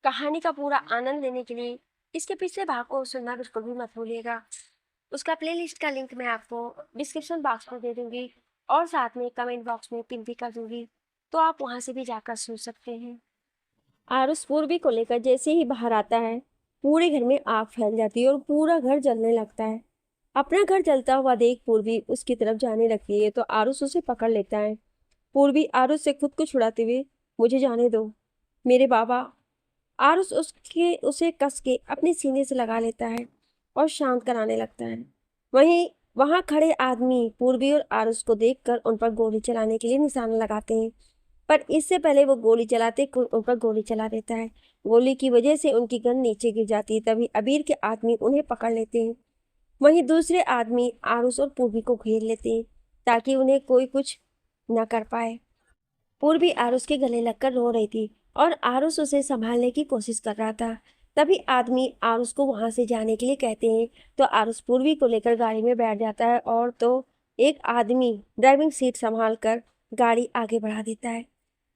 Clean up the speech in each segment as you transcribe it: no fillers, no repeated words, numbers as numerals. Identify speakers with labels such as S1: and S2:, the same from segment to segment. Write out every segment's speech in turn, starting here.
S1: कहानी का पूरा आनंद लेने के लिए इसके पिछले भाग को सुनना बिल्कुल भी मत भूलिएगा। उसका प्लेलिस्ट का लिंक मैं आपको डिस्क्रिप्शन बॉक्स में दे दूंगी और साथ में कमेंट बॉक्स में पिन भी कर दूंगी, तो आप वहां से भी जाकर सुन सकते हैं। आरुष पूर्वी को लेकर जैसे ही बाहर आता है, पूरे घर में आग फैल जाती है और पूरा घर जलने लगता है। अपना घर जलता हुआ देख पूर्वी उसकी तरफ जाने लगती है तो आरुष उसे पकड़ लेता है। पूर्वी आरुष से खुद को छुड़ाते हुए, मुझे जाने दो मेरे बाबा। आरुष उसके उसे कस के अपने सीने से लगा लेता है और शांत कराने लगता है। वहीं वहां खड़े आदमी पूर्वी और आरुष को देखकर उन पर गोली चलाने के लिए निशाना लगाते हैं, पर इससे पहले वो गोली चलाते उन पर गोली चला देता है। गोली की वजह से उनकी गन नीचे गिर जाती है। तभी अबीर के आदमी उन्हें पकड़ लेते हैं। वहीं दूसरे आदमी आरुष और पूर्वी को घेर लेते हैं ताकि उन्हें कोई कुछ न कर पाए। पूर्वी आरुष के गले लगकर रो रही थी और आरुष उसे संभालने की कोशिश कर रहा था। तभी आदमी आरुष को वहां से जाने के लिए कहते हैं तो आरुष पूर्वी को लेकर गाड़ी में बैठ जाता है और तो एक आदमी ड्राइविंग सीट संभाल कर गाड़ी आगे बढ़ा देता है।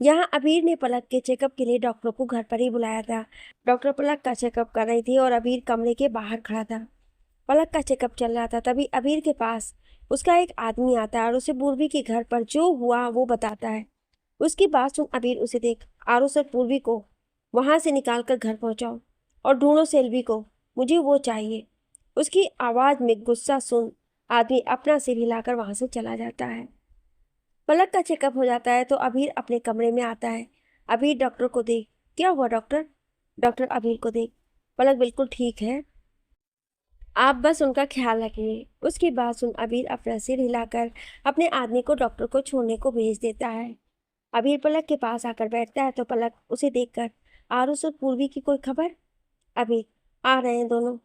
S1: यहाँ अबीर ने पलक के चेकअप के लिए डॉक्टर को घर पर ही बुलाया था। डॉक्टर पलक का चेकअप कर रही थी और अबीर कमरे के बाहर खड़ा था। पलक का चेकअप चल रहा था। तभी अबीर के पास उसका एक आदमी आता है और उसे पूर्वी के घर पर जो हुआ वो बताता है। उसकी बात सुन अबीर उसे देख आरुष और पूर्वी को वहां से निकाल कर घर पहुंचाओ और ढूंढो सेल्वी को, मुझे वो चाहिए। उसकी आवाज में गुस्सा सुन आदमी अपना सिर हिलाकर वहां से चला जाता है। पलक का चेकअप हो जाता है तो अबीर अपने कमरे में आता है। अबीर डॉक्टर को देख, क्या हुआ डॉक्टर? डॉक्टर अबीर को देख, पलक बिल्कुल ठीक है, आप बस उनका ख्याल रखिए। उसकी बात सुन अबीर अपना सिर हिलाकर अपने आदमी को डॉक्टर को छोड़ने को भेज देता है। अबीर पलक के पास आकर बैठता है तो पलक उसे देखकर, आरुष और पूर्वी की कोई खबर? अबीर, आ रहे हैं दोनों।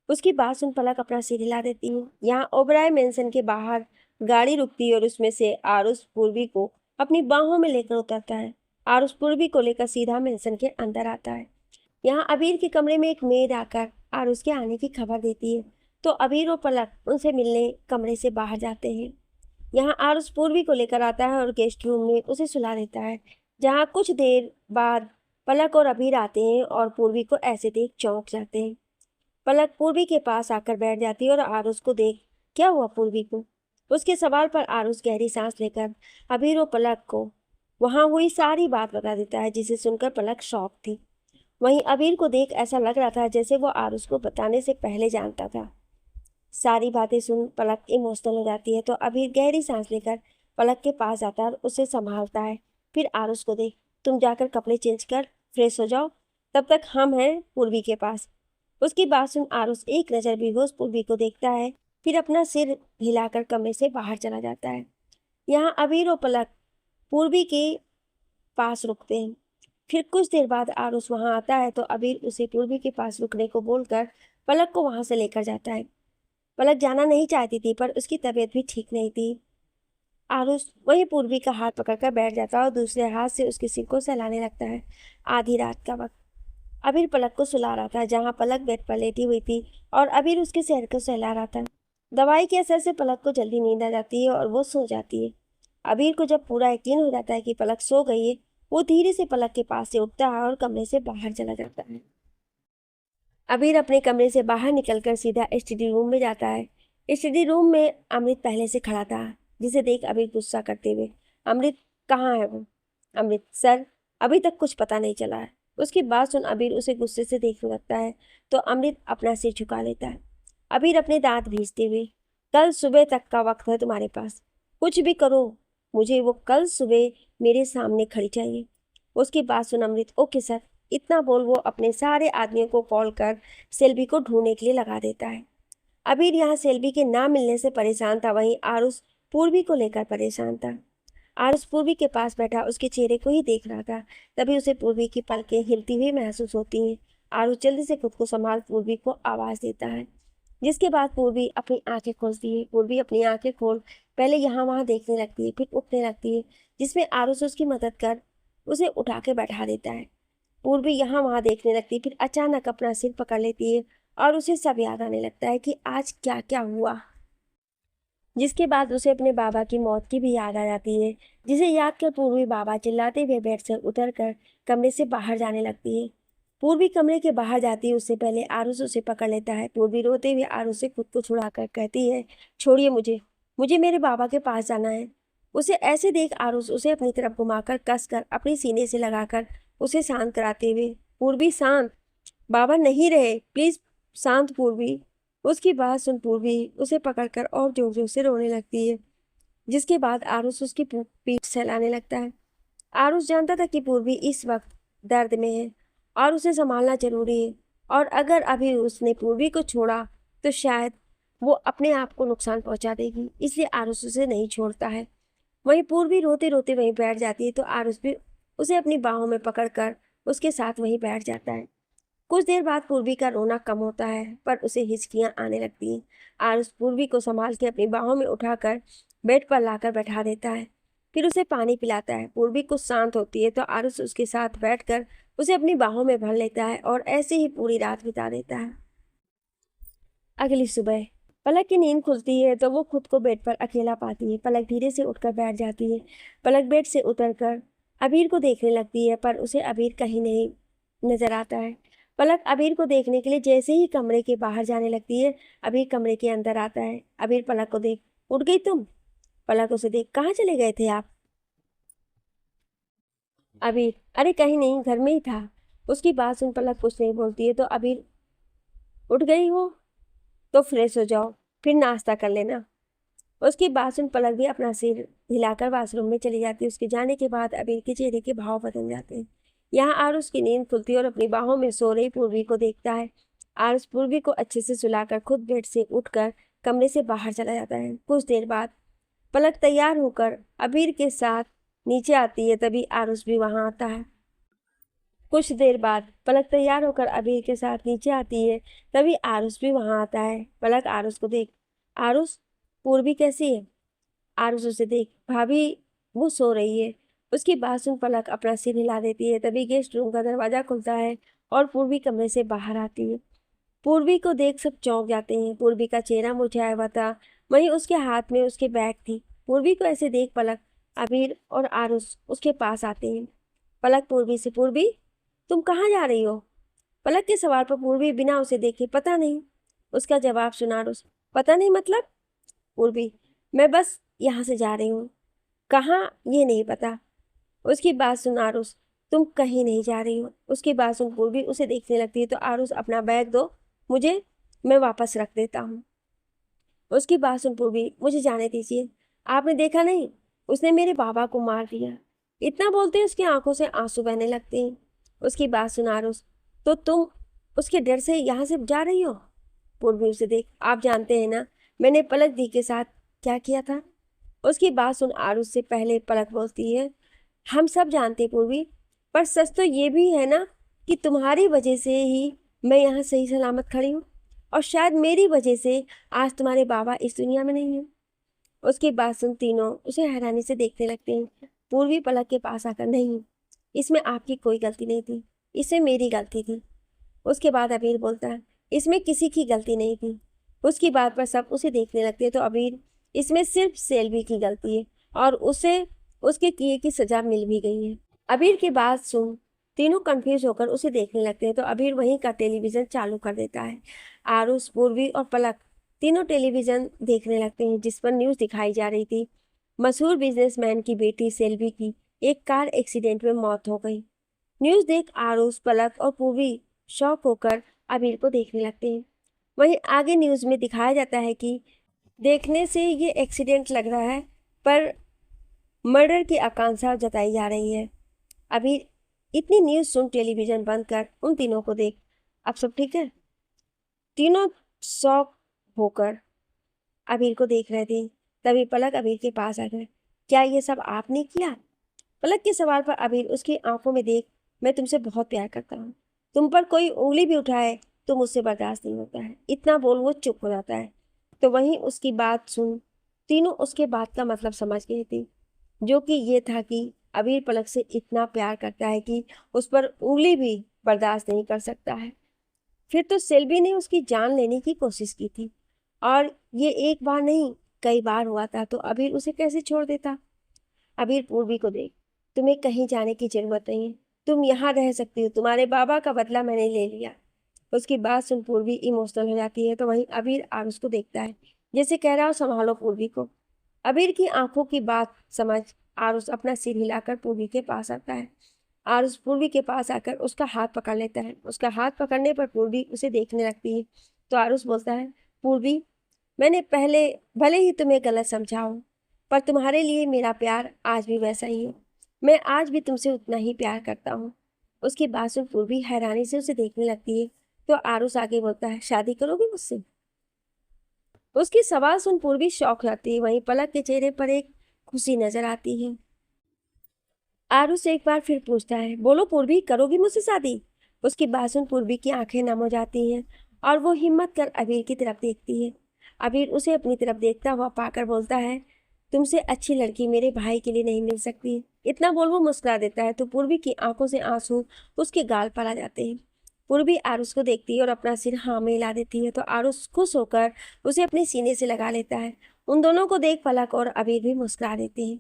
S1: उसकी बात सुन पलक अपना सिर हिला देती है। यहाँ ओबराय मेंशन के बाहर गाड़ी रुकती है और उसमें से आरुष पूर्वी को अपनी बाहों में लेकर उतरता है। आरुष पूर्वी को लेकर सीधा मेंशन के अंदर आता है। यहाँ अबीर के कमरे में एक मेड आकर आरुष के आने की खबर देती है तो अबीर और पलक उनसे मिलने कमरे से बाहर जाते हैं। यहाँ आरुष पूर्वी को लेकर आता है और गेस्ट रूम में उसे सुला देता है, जहाँ कुछ देर बाद पलक और अबीर आते हैं और पूर्वी को ऐसे देख चौंक जाते हैं। पलक पूर्वी के पास आकर बैठ जाती है और आरुष को देख, क्या हुआ पूर्वी को? उसके सवाल पर आरुष गहरी सांस लेकर अबीर और पलक को वहां हुई सारी बात बता देता है, जिसे सुनकर पलक शॉक थी। वहीं अबीर को देख ऐसा लग रहा था जैसे वो आरुष को बताने से पहले जानता था। सारी बातें सुन पलक इमोशनल हो जाती है तो अबीर गहरी सांस लेकर पलक के पास जाता है और उसे संभालता है। फिर आरुष को देख, तुम जाकर कपड़े चेंज कर फ्रेश हो जाओ, तब तक हम हैं पूर्वी के पास। उसकी बात सुन आरुष एक नज़र बेहोश पूर्वी को देखता है, फिर अपना सिर हिलाकर कमरे से बाहर चला जाता है। यहाँ अबीर और पलक पूर्वी के पास रुकते हैं। फिर कुछ देर बाद आरुष वहां आता है तो अबीर उसे पूर्वी के पास रुकने को बोलकर पलक को वहां से लेकर जाता है। पलक जाना नहीं चाहती थी पर उसकी तबीयत भी ठीक नहीं थी। आरुष वहीं पूर्वी का हाथ पकड़कर बैठ जाता है और दूसरे हाथ से उसके सिर को सहलाने लगता है। आधी रात का वक्त अबीर पलक को सुला रहा था, जहाँ पलक बेड पर लेटी हुई थी और अबीर उसके सिर को सहला रहा था। दवाई के असर से पलक को जल्दी नींद आ जाती है और वो सो जाती है। अबीर को जब पूरा यकीन हो जाता है कि पलक सो गई है, वो धीरे से पलक के पास से उठता है और कमरे से बाहर चला जाता है। अबीर अपने कमरे से बाहर निकलकर सीधा स्टडी रूम में जाता है। स्टडी रूम में अमृत पहले से खड़ा था, जिसे देख अबीर गुस्सा करते हुए, अमृत कहाँ है वो? अमृत, सर अभी तक कुछ पता नहीं चला है। उसकी बात सुन अबीर उसे गुस्से से देखने लगता है तो अमृत अपना सिर झुका लेता है। अबीर अपने दांत भींचते हुए, कल सुबह तक का वक्त है तुम्हारे पास, कुछ भी करो, मुझे वो कल सुबह मेरे सामने खड़ी चाहिए। उसकी बात सुन अमृत, ओके सर। इतना बोल वो अपने सारे आदमियों को कॉल कर सेल्वी को ढूंढने के लिए लगा देता है। अबीर यहाँ सेल्वी के ना मिलने से परेशान था, वहीं आरुष पूर्वी को लेकर परेशान था। आरुष पूर्वी के पास बैठा उसके चेहरे को ही देख रहा था। तभी उसे पूर्वी की पलकें हिलती हुई महसूस होती हैं। आरुष जल्दी से खुद को संभाल पूर्वी को आवाज देता है, जिसके बाद पूर्वी अपनी आंखें खोलती है। पूर्वी अपनी आंखें खोल पहले यहाँ वहाँ देखने लगती है, फिर उठने लगती है, जिसमें आरुष उसकी मदद कर उसे उठा के बैठा देता है। पूर्वी यहाँ वहाँ देखने लगती है, फिर अचानक अपना सिर पकड़ लेती है और उसे सब याद आने लगता है कि आज क्या क्या हुआ, जिसके बाद उसे अपने बाबा की मौत की भी याद आ जाती है, जिसे याद कर पूर्वी बाबा चिल्लाते हुए बेड से उतरकर कमरे से बाहर जाने लगती है। पूर्वी कमरे के बाहर जाती है उससे पहले आरुष उसे पकड़ लेता है। पूर्वी रोते हुए आरुष से खुद को छुड़ाकर कहती है, छोड़िए मुझे, मुझे मेरे बाबा के पास जाना है। उसे ऐसे देख आरुष उसे अपनी तरफ घुमाकर कसकर अपनी सीने से लगाकर उसे शांत कराते हुए, पूर्वी शांत, बाबा नहीं रहे, प्लीज शांत पूर्वी। उसकी बात सुन पूर्वी उसे पकड़कर और जोर जोर से रोने लगती है, जिसके बाद आरुष उसकी पीठ सहलाने लगता है। आरुष जानता था कि पूर्वी इस वक्त दर्द में है और उसे संभालना जरूरी है, और अगर अभी उसने पूर्वी को छोड़ा तो शायद वो अपने आप को नुकसान पहुंचा देगी, इसलिए आरुष उसे नहीं छोड़ता है। वहीं पूर्वी रोते रोते वहीं बैठ जाती है तो आरुष भी उसे अपनी बाहों में पकड़कर उसके साथ वहीं बैठ जाता है। कुछ देर बाद पूर्वी का रोना कम होता है पर उसे हिचकियां आने लगती हैं। आरुष पूर्वी को संभाल के अपनी बाहों में उठाकर बेड पर लाकर बैठा देता है, फिर उसे पानी पिलाता है। पूर्वी कुछ शांत होती है तो आरुष उसके साथ बैठकर उसे अपनी बाहों में भर लेता है और ऐसे ही पूरी रात बिता देता है। अगली सुबह पलक की नींद खुलती है तो वो खुद को बेड पर अकेला पाती है। पलक धीरे से उठकर बैठ जाती है। पलक बेड से उतरकर अबीर को देखने लगती है पर उसे अबीर कहीं नहीं नजर आता है। पलक अबीर को देखने के लिए जैसे ही कमरे के बाहर जाने लगती है, अबीर कमरे के अंदर आता है। अबीर पलक को देख, उठ गई तुम? पलक उसे देख, कहाँ चले गए थे आप? अबीर, अरे कहीं नहीं, घर में ही था। उसकी बात सुन पलक कुछ नहीं बोलती है तो अबीर, उठ गई हो तो फ्रेश हो जाओ, फिर नाश्ता कर लेना। उसकी बात सुन पलक भी अपना सिर हिलाकर वाशरूम में चली जाती है। उसके जाने के बाद अबीर के चेहरे के भाव बदल जाते हैं। यहाँ आरुष की नींद खुलती है और अपनी बाहों में सो रही पूर्वी को देखता है। आरुष पूर्वी को अच्छे से सुलाकर खुद बेड से उठकर कमरे से बाहर चला जाता है। कुछ देर बाद पलक तैयार होकर अबीर के साथ नीचे आती है, तभी आरुष भी वहां आता है। कुछ देर बाद पलक तैयार होकर अबीर के साथ नीचे आती है, तभी आरुष भी वहां आता है। पलक आरुष को देख, आरुष, पूर्वी कैसी है? आरुष उसे देख, भाभी वो सो रही है। उसकी बात सुन पलक अपना सिर हिला देती है, तभी गेस्ट रूम का दरवाजा खुलता है और पूर्वी कमरे से बाहर आती है। पूर्वी को देख सब चौंक जाते हैं। पूर्वी का चेहरा मुरझाया हुआ था, वहीं उसके हाथ में उसके बैग थी। पूर्वी को ऐसे देख पलक, अबीर और आरुष उसके पास आते हैं। पलक पूर्वी से, पूर्वी तुम कहाँ जा रही हो? पलक के सवाल पर पूर्वी बिना उसे देखे, पता नहीं। उसका जवाब सुना आरुष, पता नहीं मतलब? पूर्वी, मैं बस यहाँ से जा रही हूँ, कहाँ ये नहीं पता। उसकी बात सुन आरुष, तुम कहीं नहीं जा रही हो। उसकी बात सुन पूर्वी उसे देखने लगती है तो आरुष, अपना बैग दो मुझे, मैं वापस रख देता हूँ। उसकी बात सुन पूर्वी, मुझे जाने दीजिए, आपने देखा नहीं, उसने मेरे बाबा को मार दिया। इतना बोलते उसकी आंखों से आंसू बहने लगते हैं। उसकी बात सुन आरुष, तो तुम उसके डर से यहाँ से जा रही हो? पूर्वी उसे देख, आप जानते हैं ना मैंने पलक दी के साथ क्या किया था? उसकी बात सुन आरुष से पहले पलक बोलती है, हम सब जानते पूर्वी, पर सच तो ये भी है ना कि तुम्हारी वजह से ही मैं यहाँ सही सलामत खड़ी हूँ, और शायद मेरी वजह से आज तुम्हारे बाबा इस दुनिया में नहीं हैं। उसकी बात सुन तीनों उसे हैरानी से देखने लगते हैं। पूर्वी पलक के पास आकर, नहीं, इसमें आपकी कोई गलती नहीं थी, इसमें मेरी गलती थी। उसके बाद अबीर बोलता है, इसमें किसी की गलती नहीं थी। उसकी बात पर सब उसे देखने लगते हैं तो अबीर, इसमें सिर्फ सेल्वी की गलती है और उसे उसके किए की सजा मिल भी गई है। अबीर की बात सुन तीनों कंफ्यूज होकर उसे देखने लगते हैं तो अबीर वहीं का टेलीविजन चालू कर देता है। आरुष, पूर्वी और पलक तीनों टेलीविजन देखने लगते हैं, जिस पर न्यूज़ दिखाई जा रही थी, मशहूर बिजनेसमैन की बेटी सेल्वी की एक कार एक्सीडेंट में मौत हो गई। न्यूज़ देख आरुष, पलक और पूर्वी शॉक होकर अबीर को देखने लगते हैं। वहीं आगे न्यूज़ में दिखाया जाता है कि देखने से ये एक्सीडेंट लग रहा है, पर मर्डर की आकांक्षा जताई जा रही है। अबीर इतनी न्यूज़ सुन टेलीविजन बंद कर उन तीनों को देख, अब सब ठीक है? तीनों शॉक होकर अबीर को देख रहे थे, तभी पलक अबीर के पास आ गए, क्या ये सब आपने किया? पलक के सवाल पर अबीर उसकी आंखों में देख, मैं तुमसे बहुत प्यार करता हूँ, तुम पर कोई उंगली भी उठाए तो मुझसे बर्दाश्त नहीं होता है। इतना बोल वो चुप हो जाता है। तो वहीं उसकी बात सुन तीनों उसके बात का मतलब समझ गए थे, जो कि ये था कि अबीर पलक से इतना प्यार करता है कि उस पर उंगली भी बर्दाश्त नहीं कर सकता है। फिर तो सेल्वी ने उसकी जान लेने की कोशिश की थी, और ये एक बार नहीं कई बार हुआ था, तो अबीर उसे कैसे छोड़ देता? अबीर, पूर्वी को देख, तुम्हें कहीं जाने की जरूरत नहीं है, तुम यहाँ रह सकती हो, तुम्हारे बाबा का बदला मैंने ले लिया। उसकी बात सुन पूर्वी इमोशनल हो जाती है। तो वहीं अबीर आरुष को देखता है, जैसे कह रहा हो संभालो पूर्वी को। अबीर की आंखों की बात समझ आरुष अपना सिर हिलाकर पूर्वी के पास आता है। आरुष पूर्वी के पास आकर उसका हाथ पकड़ लेता है। उसका हाथ पकड़ने पर पूर्वी उसे देखने लगती है। तो आरुष बोलता है, पूर्वी, मैंने पहले भले ही तुम्हें गलत समझा हो, पर तुम्हारे लिए मेरा प्यार आज भी वैसा ही है। मैं आज भी तुमसे उतना ही प्यार करता हूँ। उसकी बात सुन पूर्वी हैरानी से उसे देखने लगती है। तो आरुष आगे बोलता है, शादी करोगे मुझसे? उसकी सवाल सुन पूर्वी शौक जाती है। वहीं पलक के चेहरे पर एक खुशी नजर आती है। आरुष एक बार फिर पूछता है, बोलो पूर्वी, करोगी मुझसे शादी? उसकी बात सुन पूर्वी की आंखें नम हो जाती हैं और वो हिम्मत कर अबीर की तरफ देखती है। अबीर उसे अपनी तरफ देखता हुआ पाकर बोलता है, तुमसे अच्छी लड़की मेरे भाई के लिए नहीं मिल सकती। इतना बोल वो मुस्कुरा देता है। तो पूर्वी की आंखों से आंसू उसके गाल पर आ जाते हैं। पूर्वी आरुष को देखती है और अपना सिर हाँ में हिला देती है। तो आरुष खुश होकर उसे अपने सीने से लगा लेता है। उन दोनों को देख पलक और अबीर भी मुस्कुरा देते हैं।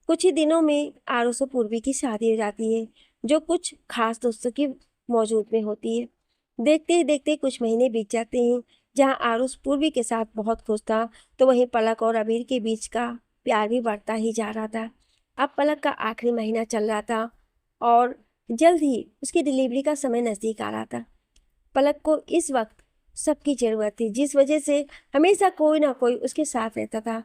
S1: कुछ ही दिनों में आरुष और पूर्वी की शादी हो जाती है, जो कुछ खास दोस्तों की मौजूद में होती है। देखते ही देखते कुछ महीने बीत जाते हैं। जहाँ आरुष पूर्वी के साथ बहुत खुश था, तो वहीं पलक और अबीर के बीच का प्यार भी बढ़ता ही जा रहा था। अब पलक का आखिरी महीना चल रहा था और जल्द ही उसकी डिलीवरी का समय नज़दीक आ रहा था। पलक को इस वक्त सबकी ज़रूरत थी, जिस वजह से हमेशा कोई ना कोई उसके साथ रहता था।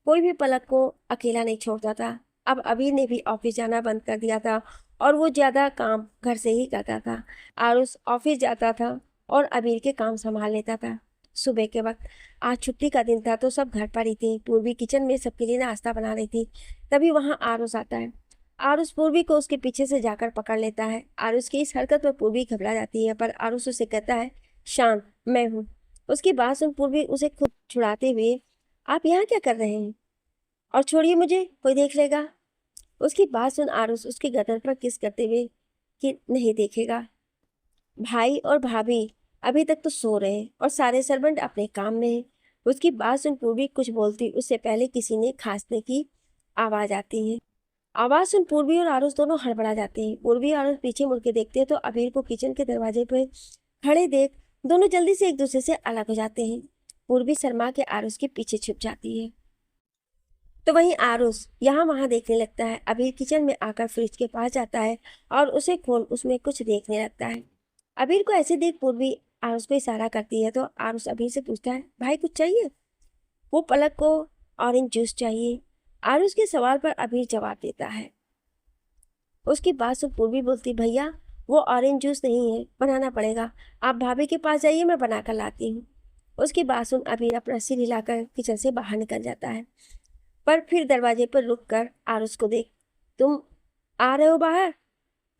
S1: कोई भी पलक को अकेला नहीं छोड़ता था। अब अबीर ने भी ऑफिस जाना बंद कर दिया था और वो ज़्यादा काम घर से ही करता था। आरुष ऑफिस जाता था और अबीर के काम संभाल लेता था। सुबह के वक्त आज छुट्टी का दिन था, तो सब घर पर ही थे। पूर्वी किचन में सबके लिए नाश्ता बना रही थी। तभी वहाँ आरुष आता है। आरुष पूर्वी को उसके पीछे से जाकर पकड़ लेता है। आरुष की इस हरकत पर पूर्वी घबरा जाती है, पर आरुष उसे कहता है, शांत, मैं हूँ। उसकी बात सुन पूर्वी उसे खुद छुड़ाते हुए, आप यहाँ क्या कर रहे हैं? और छोड़िए मुझे, कोई देख लेगा। उसकी बात सुन आरुष उसके गर्दन पर किस करते हुए कि नहीं देखेगा। भाई और भाभी अभी तक तो सो रहे हैं और सारे सर्वेंट अपने काम में हैं। उसकी बात सुन पूर्वी कुछ बोलती उससे पहले किसी ने खांसने की आवाज आती है। आवाज सुन पूर्वी और आरुष दोनों हड़बड़ा जाते हैं। पूर्वी और आरुष पीछे मुड़ के देखते हैं तो अबीर को किचन के दरवाजे पर खड़े देख दोनों जल्दी से एक दूसरे से अलग हो जाते हैं। पूर्वी शर्मा के आरुष के पीछे छुप जाती है। तो वहीं आरुष यहाँ वहाँ देखने लगता है। अबीर किचन में आकर फ्रिज के पास जाता है और उसे खोल उसमें कुछ देखने लगता है। अबीर को ऐसे देख पूर्वी आरुष को इशारा करती है। तो आरुष अबीर से पूछता है, भाई कुछ चाहिए? वो पलक को ऑरेंज जूस चाहिए। आरुष के सवाल पर अबीर जवाब देता है। उसकी बात सुन पूर्वी बोलती, भैया वो ऑरेंज जूस नहीं है, बनाना पड़ेगा। आप भाभी के पास जाइए, मैं बनाकर लाती हूँ। उसकी बात सुन अबीर अपना सिर हिलाकर किचन से बाहर निकल जाता है, पर फिर दरवाजे पर रुक कर आरुष को देख, तुम आ रहे हो बाहर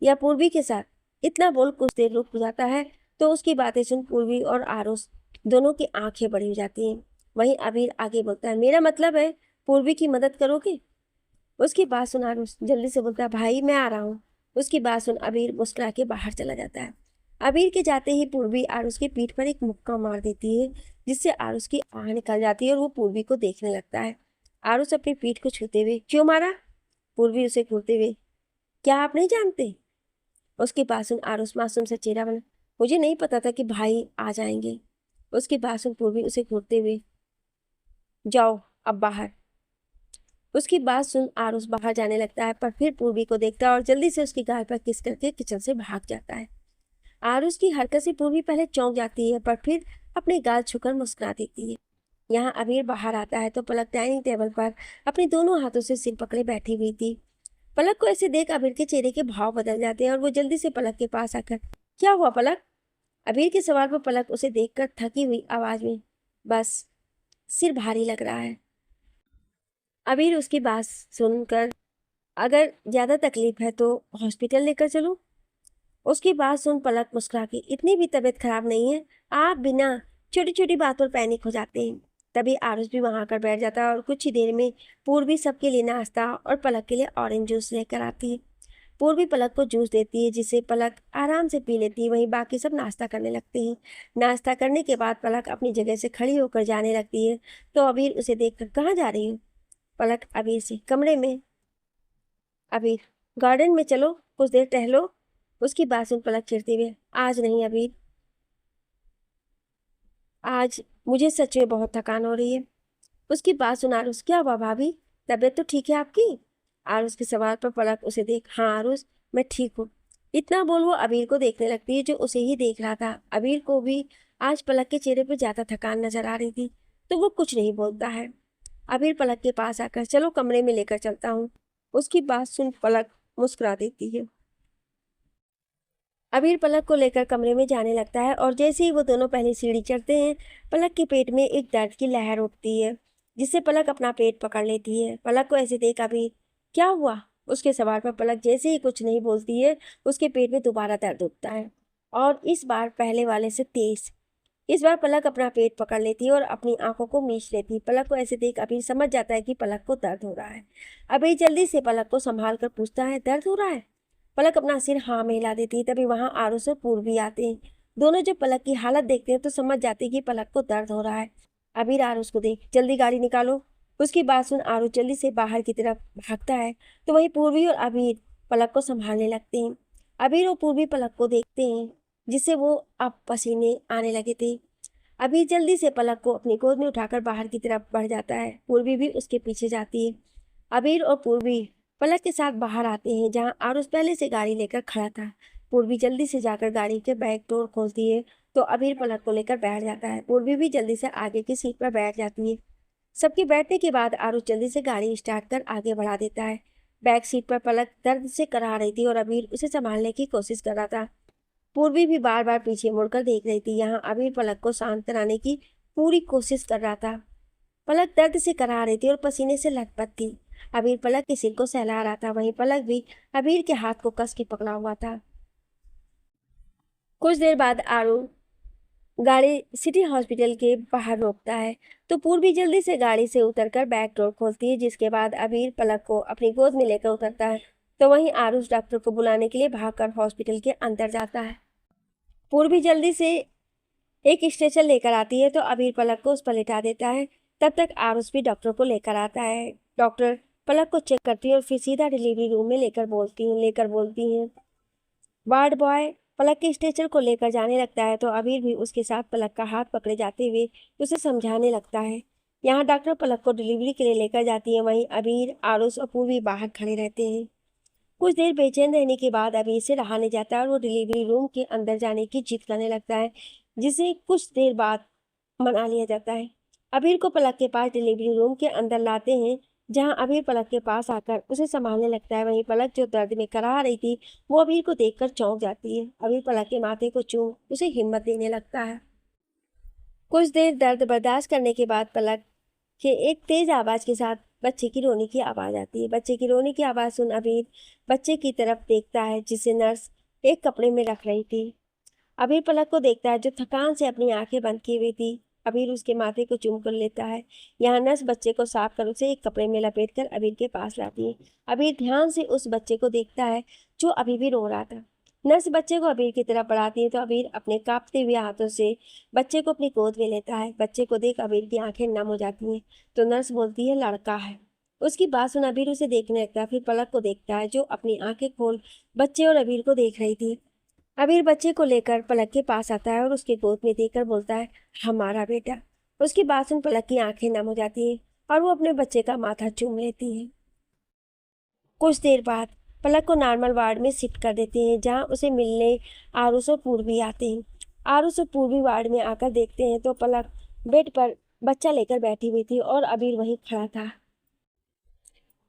S1: या पूर्वी के साथ? इतना बोल कुछ देर रुक जाता है। तो उसकी बातें सुन पूर्वी और आरुष दोनों की आंखें बड़ी हो जाती हैं। वहीं अबीर आगे बोलता है, मेरा मतलब है पूर्वी की मदद करोगे? उसकी बात सुन आरुष जल्दी से बोलता है, भाई मैं आ रहा हूँ। उसकी बात सुन अबीर मुस्कुरा के बाहर चला जाता है। अबीर के जाते ही पूर्वी आरुष की पीठ पर एक मुक्का मार देती है, जिससे आरुष की आह निकल जाती है और वो पूर्वी को देखने लगता है। आरुष अपनी पीठ को छूते हुए, क्यों मारा? पूर्वी उसे घूरते हुए, क्या आप नहीं जानते? उसकी बात सुन आरुष मासूम सा चेहरा बना, मुझे नहीं पता था कि भाई आ जाएंगे। उसकी बात सुन पूर्वी उसे घूरते हुए, जाओ अब बाहर। उसकी बात सुन आरुष बाहर जाने लगता है, पर फिर पूर्वी को देखता है और जल्दी से उसकी गाल पर किस करके किचन से भाग जाता है। आरुष की हरकत से पूर्वी पहले चौंक जाती है, पर फिर अपने गाल छूकर मुस्कुरा देती है। यहाँ अबीर बाहर आता है तो पलक डाइनिंग टेबल पर अपने दोनों हाथों से सिर पकड़े बैठी हुई थी। पलक को ऐसे देख अबीर के चेहरे के भाव बदल जाते हैं और वो जल्दी से पलक के पास आकर, क्या हुआ पलक? अबीर के सवाल पर पलक उसे देखकर थकी हुई आवाज में, बस सिर भारी लग रहा है। अबीर उसकी बात सुनकर, अगर ज्यादा तकलीफ है तो हॉस्पिटल लेकर चलो। उसकी बात सुन पलक मुस्कुरा के, इतनी भी तबीयत खराब नहीं है, आप बिना छोटी छोटी बात पर पैनिक हो जाते हैं। तभी आरुष भी वहां आकर बैठ जाता है और कुछ ही देर में पूर्वी सबके लिए नाश्ता और पलक के लिए ऑरेंज जूस लेकर आती है। पूर्वी पलक को जूस देती है, जिसे पलक आराम से पी लेती है। वहीं बाकी सब नाश्ता करने लगते हैं। नाश्ता करने के बाद पलक अपनी जगह से खड़ी होकर जाने लगती है। तो अबीर उसे देखकर, कहाँ जा रही हो? पलक अबीर से, कमरे में। अबीर, गार्डन में चलो, कुछ देर टहलो। उसकी बात सुन पलक चिढ़ते हुए, आज नहीं अबीर, आज मुझे सच में बहुत थकान हो रही है। उसकी बात सुन आरुष, क्या हुआ भाभी, तबीयत तो ठीक है आपकी? आरुष के सवाल पर पलक उसे देख, हाँ आरुष, मैं ठीक हूँ। इतना बोल वो अबीर को देखने लगती है जो उसे ही देख रहा था। अबीर को भी आज पलक के चेहरे पर ज्यादा थकान नजर आ रही थी, तो वो कुछ नहीं बोलता है। अबीर पलक के पास आकर, चलो कमरे में लेकर चलता हूँ। उसकी बात सुन पलक मुस्कुरा देती है। अबीर पलक को लेकर कमरे में जाने लगता है और जैसे ही वो दोनों पहली सीढ़ी चढ़ते हैं, पलक के पेट में एक दर्द की लहर उठती है, जिससे पलक अपना पेट पकड़ लेती है। पलक को ऐसे देख अबीर, क्या हुआ? उसके सवाल पर पलक जैसे ही कुछ नहीं बोलती है, उसके पेट में दोबारा दर्द उठता है, और इस बार पहले वाले से तेज। इस बार पलक अपना पेट पकड़ लेती है और अपनी आंखों को मीच लेती है। पलक को ऐसे देख अबीर समझ जाता है कि पलक को दर्द हो रहा है। अबीर जल्दी से पलक को संभाल कर पूछता है, दर्द हो रहा है? पलक अपना सिर हाँ में हिला देती है। तभी वहां आरुष और पूर्वी आते हैं। दोनों जब पलक की हालत देखते हैं तो समझ जाते हैं कि पलक को दर्द हो रहा है। अबीर आरुष को देख, जल्दी गाड़ी निकालो। उसकी बात सुन आरुष जल्दी से बाहर की तरफ भागता है, तो वहीं पूर्वी और अबीर पलक को संभालने लगते हैं। अबीर और पूर्वी पलक को देखते हैं, जिससे वो अब पसीने आने लगे थे। अबीर जल्दी से पलक को अपनी गोद में उठाकर बाहर की तरफ बढ़ जाता है। पूर्वी भी उसके पीछे जाती है। अबीर और पूर्वी पलक के साथ बाहर आते हैं, जहां आरुष पहले से गाड़ी लेकर खड़ा था। पूर्वी जल्दी से जाकर गाड़ी के बैक डोर खोलती है, तो अबीर पलक को लेकर बैठ जाता है। पूर्वी भी जल्दी से आगे की सीट पर बैठ जाती है। सबके बैठने के बाद आरुष जल्दी से गाड़ी स्टार्ट कर आगे बढ़ा देता है। बैक सीट पर पलक दर्द से करा रही थी और अबीर उसे संभालने की कोशिश कर रहा था। पूर्वी भी बार बार पीछे मुड़कर देख रही थी। यहाँ अबीर पलक को शांत कराने की पूरी कोशिश कर रहा था। पलक दर्द से करा रही थी और पसीने से लथपथ थी। अबीर पलक के सिर को सहला रहा था, वहीं पलक भी अबीर के हाथ को कस के पकड़ा हुआ था। कुछ देर बाद आरू गाड़ी सिटी हॉस्पिटल के बाहर रोकता है, तो पूर्वी जल्दी से गाड़ी से उतरकर बैक डोर खोलती है, जिसके बाद अबीर पलक को अपनी गोद में लेकर उतरता है। तो वहीं आरुष डॉक्टर को बुलाने के लिए भागकर हॉस्पिटल के अंदर जाता है। पूर्वी जल्दी से एक स्ट्रेचर लेकर आती है, तो अबीर पलक को उस पर लिटा देता है। तब तक आरुष भी डॉक्टर को लेकर आता है। डॉक्टर पलक को चेक करती है और फिर सीधा डिलीवरी रूम में लेकर बोलती हैं। वार्ड बॉय पलक के स्ट्रेचर को लेकर जाने लगता है, तो अबीर भी उसके साथ पलक का हाथ पकड़े जाते हुए उसे समझाने लगता है। यहाँ डॉक्टर पलक को डिलीवरी के लिए लेकर जाती है, वहीं अबीर आरुष और पूर्वी बाहर खड़े रहते हैं। कुछ देर बेचैन रहने के बाद अबीर से रहा नहीं जाता और वो डिलीवरी रूम के अंदर जाने की जिद करने लगता है, जिसे कुछ देर बाद मना लिया जाता है। अबीर को पलक के पास डिलीवरी रूम के अंदर लाते हैं, जहां अबीर पलक के पास आकर उसे संभालने लगता है। वहीं पलक जो दर्द में करा रही थी, वो अबीर को देखकर चौंक जाती है। अबीर पलक के माथे को चूम उसे हिम्मत देने लगता है। कुछ देर दर्द बर्दाश्त करने के बाद पलक के एक तेज आवाज के साथ बच्चे की रोने की आवाज आती है। बच्चे की रोने की आवाज सुन अबीर बच्चे की तरफ देखता है, जिसे नर्स एक कपड़े में रख रही थी। अबीर पलक को देखता है, जो थकान से अपनी आंखें बंद की हुई थी। अबीर उसके माथे को चूम कर लेता है। यहाँ नर्स बच्चे को साफ कर उसे एक कपड़े में लपेटकर अबीर के पास लाती है। अबीर ध्यान से उस बच्चे को देखता है, जो अभी भी रो रहा था। नर्स बच्चे को अबीर की तरफ बढ़ाती है, तो अबीर अपने कांपते हुए हाथों से बच्चे को अपनी गोद में लेता है। बच्चे को देख अबीर की आंखें नम हो जाती हैं, तो नर्स बोलती है, लड़का है। उसकी बात सुन अबीर उसे देखने लगता है, फिर पलक को देखता है, जो अपनी आंखें खोल बच्चे और अबीर को देख रही थी। अबीर बच्चे को लेकर पलक के पास आता है और उसके गोद में देकर बोलता है, हमारा बेटा। उसकी बात सुन पलक की आंखें नम हो जाती है और वो अपने बच्चे का माथा चूम लेती है। कुछ देर बाद पलक को नॉर्मल वार्ड में शिफ्ट कर देते हैं, जहां उसे मिलने आरुष और पूर्वी आते हैं। आरुष और पूर्वी वार्ड में आकर देखते हैं, तो पलक बेड पर बच्चा लेकर बैठी हुई थी और अबीर वहीं खड़ा था।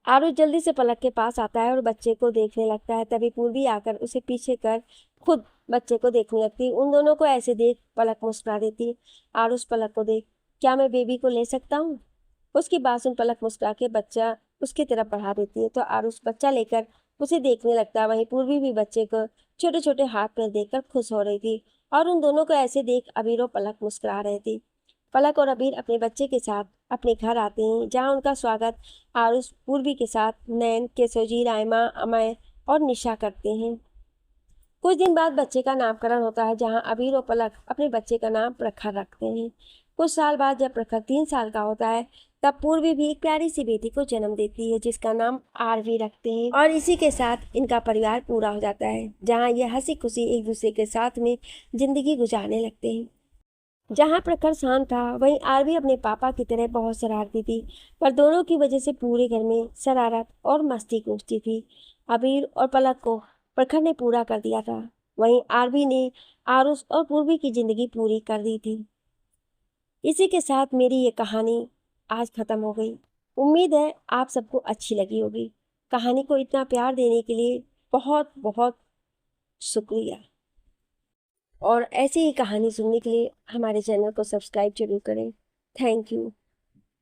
S1: आरुष जल्दी से पलक के पास आता है और बच्चे को देखने लगता है। तभी पूर्वी आकर उसे पीछे कर खुद बच्चे को देखने लगती है। उन दोनों को ऐसे देख पलक मुस्कुरा देती है। आरुष पलक को देख, क्या मैं बेबी को ले सकता हूँ? उसकी बात सुन पलक मुस्कुरा के बच्चा उसकी तरफ बढ़ा देती है, तो आरुष बच्चा लेकर उसे देखने लगता है। वहीं पूर्वी भी बच्चे को छोटे छोटे हाथ पैर देखकर खुश हो रही थी, और उन दोनों को ऐसे देख अबीर और पलक मुस्कुरा रहे थे। पलक और अबीर अपने बच्चे के साथ अपने घर आते हैं, जहां उनका स्वागत आरुष पूर्वी के साथ नैन, केसोजी, रायमा, अमय और निशा करते हैं। कुछ दिन बाद बच्चे का नामकरण होता है, जहां अबीर और पलक अपने बच्चे का नाम प्रखर रखते हैं। कुछ साल बाद जब प्रखर 3 साल का होता है, तब पूर्वी भी एक प्यारी सी बेटी को जन्म देती है जिसका नाम आरवी रखते हैं, और इसी के साथ इनका परिवार पूरा हो जाता है, जहाँ ये हंसी खुशी एक दूसरे के साथ में जिंदगी गुजारने लगते हैं। जहाँ प्रखर शांत था, वहीं आरवी अपने पापा की तरह बहुत शरारती थी, पर दोनों की वजह से पूरे घर में शरारत और मस्ती गूंजती थी। अबीर और पलक को प्रखर ने पूरा कर दिया था, वहीं आरवी ने आरुष और पूर्वी की जिंदगी पूरी कर दी थी। इसी के साथ मेरी ये कहानी आज खत्म हो गई। उम्मीद है आप सबको अच्छी लगी होगी। कहानी को इतना प्यार देने के लिए बहुत बहुत शुक्रिया, और ऐसी ही कहानी सुनने के लिए हमारे चैनल को सब्सक्राइब जरूर करें। Thank you.